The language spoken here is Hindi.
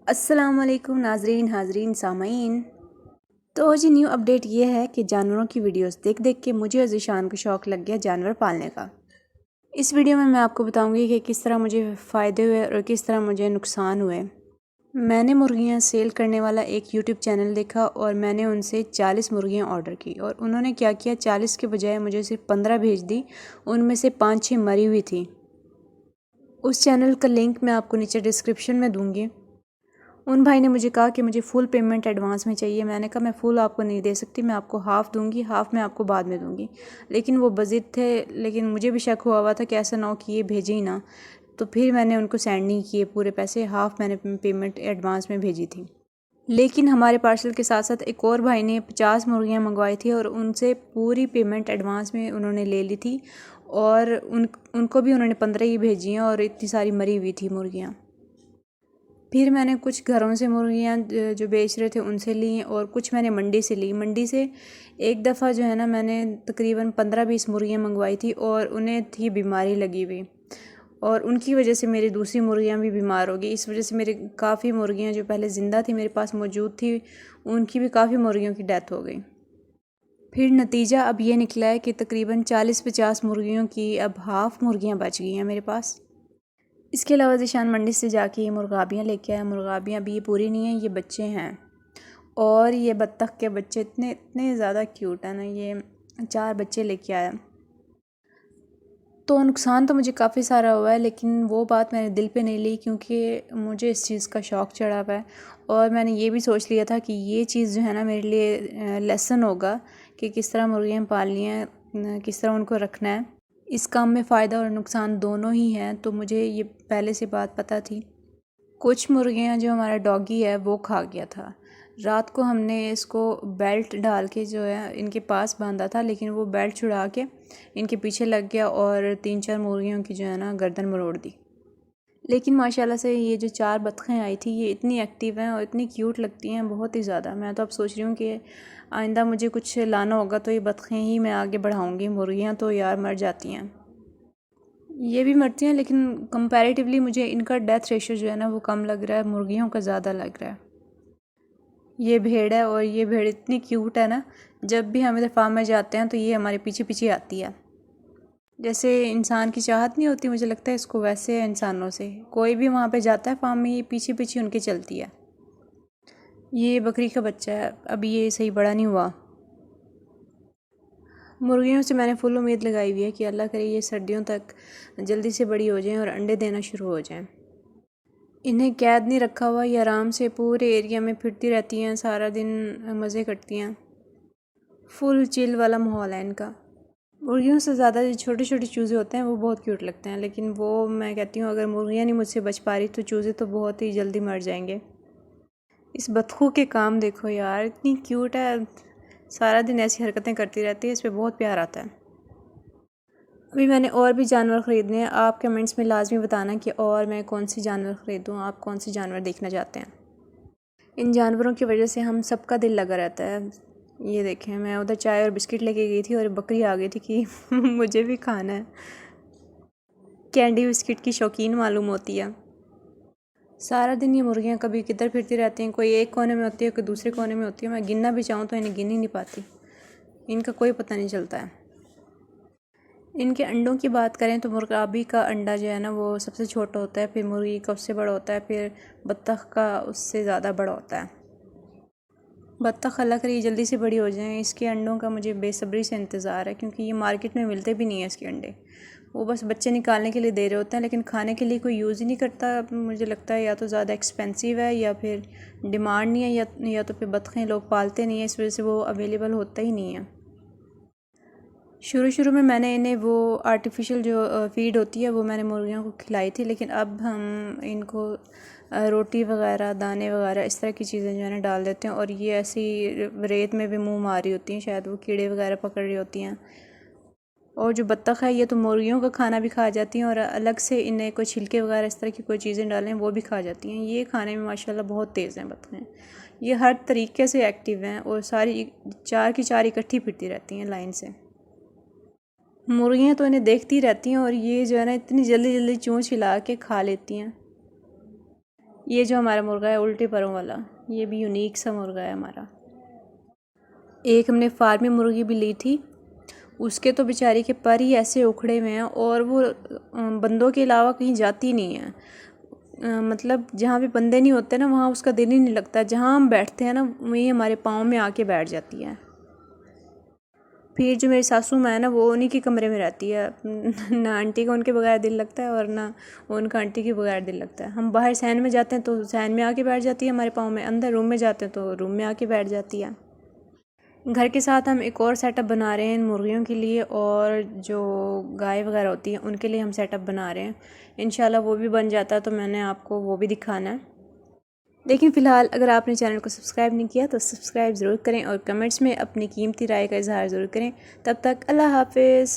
अस्सलाम वालेकुम नाजरीन हाजरीन सामीन। तो जी न्यू अपडेट ये है कि जानवरों की वीडियोस देख देख के मुझे और ज़ीशान को शौक़ लग गया जानवर पालने का। इस वीडियो में मैं आपको बताऊंगी कि किस तरह मुझे फ़ायदे हुए और किस तरह मुझे नुकसान हुए। मैंने मुर्गियां सेल करने वाला एक यूट्यूब चैनल देखा और मैंने उनसे 40 मुर्गियां ऑर्डर की और उन्होंने क्या किया, 40 के बजाय मुझे सिर्फ 15 भेज दी। उनमें से 5-6 मरी हुई थी। उस चैनल का लिंक मैं आपको नीचे डिस्क्रिप्शन में दूंगी। उन भाई ने मुझे कहा कि मुझे फुल पेमेंट एडवांस में चाहिए। मैंने कहा मैं फ़ुल आपको नहीं दे सकती, मैं आपको हाफ़ दूंगी, हाफ़ मैं आपको बाद में दूंगी। लेकिन वो बज़िद थे, लेकिन मुझे भी शक हुआ था कि ऐसा ना हो कि ये भेजे ही ना। तो फिर मैंने उनको सेंड नहीं किए पूरे पैसे, हाफ़ मैंने पेमेंट एडवांस में भेजी थी। लेकिन हमारे पार्सल के साथ साथ एक और भाई ने 50 मुर्गियाँ मंगवाई थी और उनसे पूरी पेमेंट एडवांस में उन्होंने ले ली थी और उनको भी उन्होंने 15 ही भेजी हैं और इतनी सारी मरी हुई थी मुर्गियाँ। फिर मैंने कुछ घरों से मुर्गियाँ जो बेच रहे थे उनसे ली और कुछ मैंने मंडी से ली। मंडी से एक दफ़ा जो है ना, मैंने तकरीबन 15-20 मुर्गियाँ मंगवाई थी और उन्हें थी बीमारी लगी हुई और उनकी वजह से मेरी दूसरी मुर्गियाँ भी बीमार हो गई। इस वजह से मेरी काफ़ी मुर्गियाँ जो पहले ज़िंदा थी मेरे पास मौजूद थी, उनकी भी काफ़ी मुर्गियों की डेथ हो गई। फिर नतीजा अब ये निकला है कि तकरीबन 40-50 मुर्गियों की अब हाफ़ मुर्गियाँ बच गई हैं मेरे पास। इसके अलावा ज़ीशान मंडी से जाके ये मुर्गाबियाँ लेके आया। मुर्गाबियाँ अभी ये पूरी नहीं हैं, ये बच्चे हैं। और ये बत्तख के बच्चे इतने इतने ज़्यादा क्यूट है ना, ये 4 बच्चे लेके आया। तो नुकसान तो मुझे काफ़ी सारा हुआ है, लेकिन वो बात मैंने दिल पे नहीं ली क्योंकि मुझे इस चीज़ का शौक़ चढ़ा हुआ है। और मैंने ये भी सोच लिया था कि ये चीज़ जो है ना मेरे लिए लेसन होगा कि किस तरह मुर्गियाँ पालनी हैं, किस तरह उनको रखना है। इस काम में फ़ायदा और नुकसान दोनों ही हैं, तो मुझे ये पहले से बात पता थी। कुछ मुर्गियाँ जो हमारा डॉगी है वो खा गया था। रात को हमने इसको बेल्ट डाल के जो है इनके पास बांधा था, लेकिन वो बेल्ट छुड़ा के इनके पीछे लग गया और 3-4 मुर्गियों की जो है ना गर्दन मरोड़ दी। लेकिन माशाल्लाह से ये जो 4 बतखें आई थी ये इतनी एक्टिव हैं और इतनी क्यूट लगती हैं, बहुत ही ज़्यादा। मैं तो अब सोच रही हूँ कि आइंदा मुझे कुछ लाना होगा तो ये बतखें ही मैं आगे बढ़ाऊँगी। मुर्गियाँ तो यार मर जाती हैं, ये भी मरती हैं, लेकिन कंपैरेटिवली मुझे इनका डेथ रेशियो जो है ना वो कम लग रहा है, मुर्गियों का ज़्यादा लग रहा है। ये भेड़ है और ये भेड़ इतनी क्यूट है ना, जब भी हम इधर फार्म में जाते हैं तो ये हमारे पीछे पीछे आती है। जैसे इंसान की चाहत नहीं होती, मुझे लगता है इसको वैसे है इंसानों से। कोई भी वहाँ पे जाता है फार्म में, ये पीछे पीछे उनके चलती है। ये बकरी का बच्चा है, अभी ये सही बड़ा नहीं हुआ। मुर्गियों से मैंने फुल उम्मीद लगाई हुई है कि अल्लाह करे ये सर्दियों तक जल्दी से बड़ी हो जाएं और अंडे देना शुरू हो जाएं। इन्हें कैद नहीं रखा हुआ, ये आराम से पूरे एरिया में फिरती रहती हैं, सारा दिन मज़े करती हैं। फुल चिल वाला माहौल है इनका। मुर्गियों से ज़्यादा जो छोटे छोटे चूज़े होते हैं वो बहुत क्यूट लगते हैं, लेकिन वो मैं कहती हूँ अगर मुर्गियाँ नहीं मुझसे बच पा रही तो चूज़े तो बहुत ही जल्दी मर जाएंगे। इस बतखों के काम देखो यार, इतनी क्यूट है, सारा दिन ऐसी हरकतें करती रहती है, इस पर बहुत प्यार आता है। अभी मैंने और भी जानवर ख़रीदने हैं। आप कमेंट्स में लाजमी बताना कि और मैं कौन सी जानवर ख़रीदूँ, आप कौन सी जानवर देखना चाहते हैं। इन जानवरों की वजह से हम सबका दिल लगा रहता है। ये देखें, मैं उधर चाय और बिस्किट लेके गई थी और बकरी आ गई थी कि मुझे भी खाना है। कैंडी बिस्किट की शौकीन मालूम होती है। सारा दिन ये मुर्गियाँ कभी किधर फिरती रहती हैं, कोई एक कोने में होती है, कोई दूसरे कोने में होती है। मैं गिनना भी चाहूँ तो इन्हें गिन ही नहीं पाती, इनका कोई पता नहीं चलता है। इनके अंडों की बात करें तो मुर्गाबी का अंडा जो है ना वो सबसे छोटा होता है, फिर मुर्गी का उससे बड़ा होता है, फिर बत्तख का उससे ज़्यादा बड़ा होता है। बत्तख अल्लाह करे जल्दी से बड़ी हो जाएं। इसके अंडों का मुझे बेसब्री से इंतज़ार है क्योंकि ये मार्केट में मिलते भी नहीं है इसके अंडे। वो बस बच्चे निकालने के लिए दे रहे होते हैं, लेकिन खाने के लिए कोई यूज़ ही नहीं करता। मुझे लगता है या तो ज़्यादा एक्सपेंसिव है या फिर डिमांड नहीं है, या तो फिर बतखें लोग पालते नहीं हैं, इस वजह से वो अवेलेबल होता ही नहीं है। शुरू शुरू में मैंने इन्हें वो आर्टिफिशियल जो फ़ीड होती है वो मैंने मुर्गियों को खिलाई थी, लेकिन अब हम इनको रोटी वगैरह, दाने वगैरह इस तरह की चीज़ें जो है ना डाल देते हैं। और ये ऐसी रेत में भी मुंह मार रही होती हैं, शायद वो कीड़े वगैरह पकड़ रही होती हैं। और जो बत्तख है ये तो मुर्गियों का खाना भी खा जाती हैं और अलग से इन्हें कोई छिलके वगैरह इस तरह की कोई चीज़ें डालें वो भी खा जाती हैं। ये खाने में माशाल्लाह बहुत तेज़ हैं बत्तखें। ये हर तरीके से एक्टिव हैं और सारी 4 की 4 इकट्ठी फिरती रहती हैं लाइन से। मुर्गियाँ तो इन्हें देखती रहती हैं और ये जो है ना इतनी जल्दी जल्दी चोंच हिला के खा लेती हैं। ये जो हमारा मुर्गा है उल्टे परों वाला, ये भी यूनिक सा मुर्गा है हमारा। एक हमने फार्मी मुर्गी भी ली थी, उसके तो बेचारी के पर ही ऐसे उखड़े हुए हैं और वो बंदों के अलावा कहीं जाती नहीं है। मतलब जहाँ पे बंदे नहीं होते ना वहाँ उसका दिल ही नहीं लगता, जहाँ हम बैठते हैं ना वहीं हमारे पाँव में आके बैठ जाती है। फिर जो मेरी सासू माँ है ना वो उन्हीं के कमरे में रहती है। ना आंटी का उनके बगैर दिल लगता है और ना उनका आंटी के बगैर दिल लगता है। हम बाहर सहन में जाते हैं तो सहन में आके बैठ जाती है हमारे पाँव में, अंदर रूम में जाते हैं तो रूम में आके बैठ जाती है। घर के साथ हम एक और सेटअप बना रहे हैं इन मुर्गियों के लिए, और जो गाय वगैरह होती हैं उनके लिए हम सेटअप बना रहे हैं। इंशाल्लाह वो भी बन जाता है तो मैंने आपको वो भी दिखाना है। लेकिन फ़िलहाल अगर आपने चैनल को सब्सक्राइब नहीं किया तो सब्सक्राइब ज़रूर करें और कमेंट्स में अपनी कीमती राय का इजहार ज़रूर करें। तब तक अल्लाह हाफ़िज़।